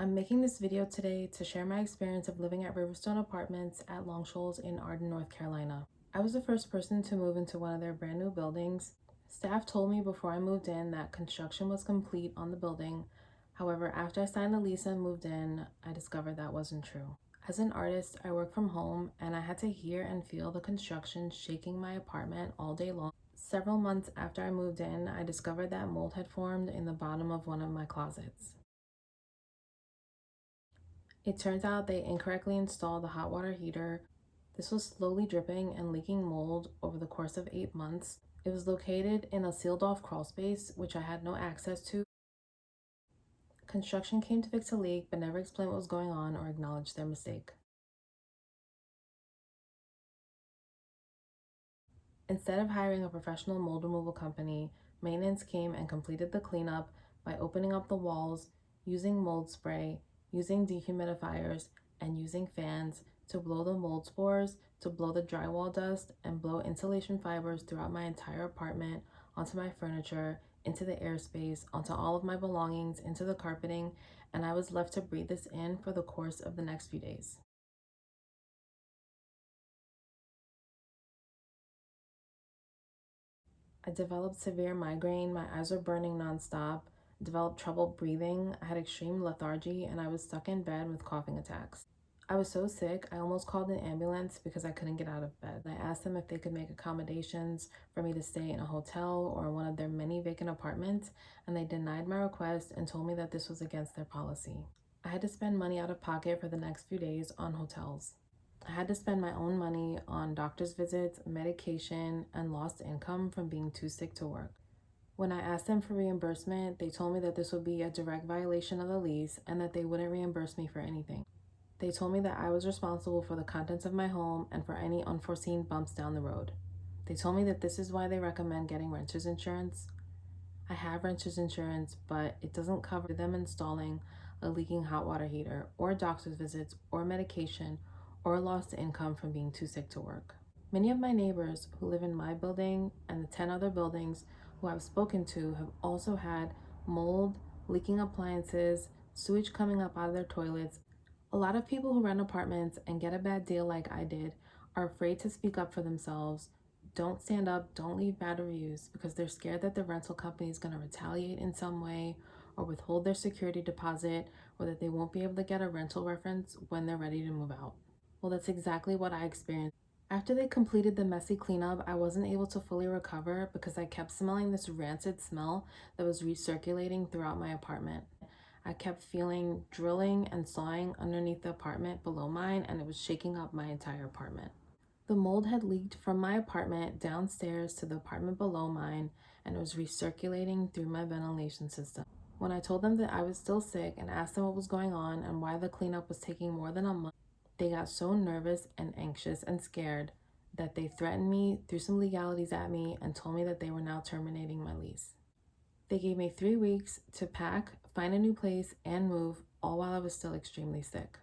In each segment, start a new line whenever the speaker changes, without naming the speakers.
I'm making this video today to share my experience of living at Riverstone Apartments at Long Shoals in Arden, North Carolina. I was the first person to move into one of their brand new buildings. Staff told me before I moved in that construction was complete on the building. However, after I signed the lease and moved in, I discovered that wasn't true. As an artist, I work from home and I had to hear and feel the construction shaking my apartment all day long. Several months after I moved in, I discovered that mold had formed in the bottom of one of my closets. It turns out they incorrectly installed the hot water heater. This was slowly dripping and leaking mold over the course of 8 months. It was located in a sealed off crawl space, which I had no access to. Construction came to fix the leak, but never explained what was going on or acknowledged their mistake. Instead of hiring a professional mold removal company, maintenance came and completed the cleanup by opening up the walls, using mold spray, using dehumidifiers, and using fans to blow the mold spores, to blow the drywall dust, and blow insulation fibers throughout my entire apartment, onto my furniture, into the airspace, onto all of my belongings, into the carpeting, and I was left to breathe this in for the course of the next few days. I developed severe migraine, my eyes were burning nonstop, developed trouble breathing, I had extreme lethargy, and I was stuck in bed with coughing attacks. I was so sick, I almost called an ambulance because I couldn't get out of bed. I asked them if they could make accommodations for me to stay in a hotel or one of their many vacant apartments, and they denied my request and told me that this was against their policy. I had to spend money out of pocket for the next few days on hotels. I had to spend my own money on doctor's visits, medication, and lost income from being too sick to work. When I asked them for reimbursement, they told me that this would be a direct violation of the lease and that they wouldn't reimburse me for anything. They told me that I was responsible for the contents of my home and for any unforeseen bumps down the road. They told me that this is why they recommend getting renter's insurance. I have renter's insurance, but it doesn't cover them installing a leaking hot water heater, or doctor's visits, or medication, or lost income from being too sick to work. Many of my neighbors who live in my building and the 10 other buildings who I've spoken to have also had mold, leaking appliances, sewage coming up out of their toilets. A lot of people who rent apartments and get a bad deal like I did are afraid to speak up for themselves. Don't stand up, don't leave bad reviews because they're scared that the rental company is going to retaliate in some way or withhold their security deposit, or that they won't be able to get a rental reference when they're ready to move out. Well, that's exactly what I experienced. After they completed the messy cleanup, I wasn't able to fully recover because I kept smelling this rancid smell that was recirculating throughout my apartment. I kept feeling drilling and sawing underneath the apartment below mine, and it was shaking up my entire apartment. The mold had leaked from my apartment downstairs to the apartment below mine, and it was recirculating through my ventilation system. When I told them that I was still sick and asked them what was going on and why the cleanup was taking more than a month, they got so nervous and anxious and scared that they threatened me, threw some legalities at me, and told me that they were now terminating my lease. They gave me 3 weeks to pack, find a new place, and move, all while I was still extremely sick.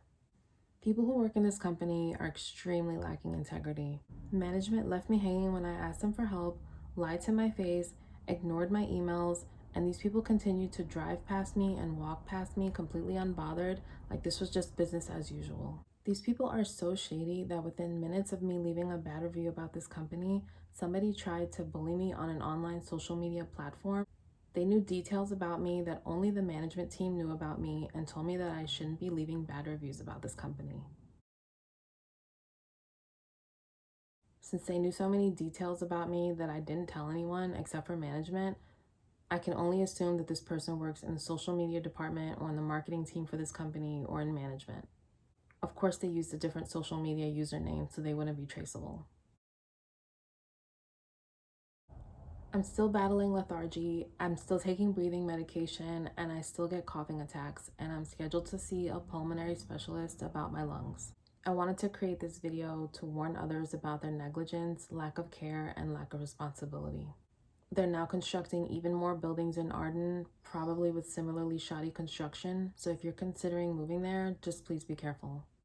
People who work in this company are extremely lacking integrity. Management left me hanging when I asked them for help, lied to my face, ignored my emails, and these people continued to drive past me and walk past me completely unbothered, like this was just business as usual. These people are so shady that within minutes of me leaving a bad review about this company, somebody tried to bully me on an online social media platform. They knew details about me that only the management team knew about me and told me that I shouldn't be leaving bad reviews about this company. Since they knew so many details about me that I didn't tell anyone except for management, I can only assume that this person works in the social media department or in the marketing team for this company or in management. Of course, they used a different social media username so they wouldn't be traceable. I'm still battling lethargy, I'm still taking breathing medication, and I still get coughing attacks, and I'm scheduled to see a pulmonary specialist about my lungs. I wanted to create this video to warn others about their negligence, lack of care, and lack of responsibility. They're now constructing even more buildings in Arden, probably with similarly shoddy construction, so if you're considering moving there, just please be careful.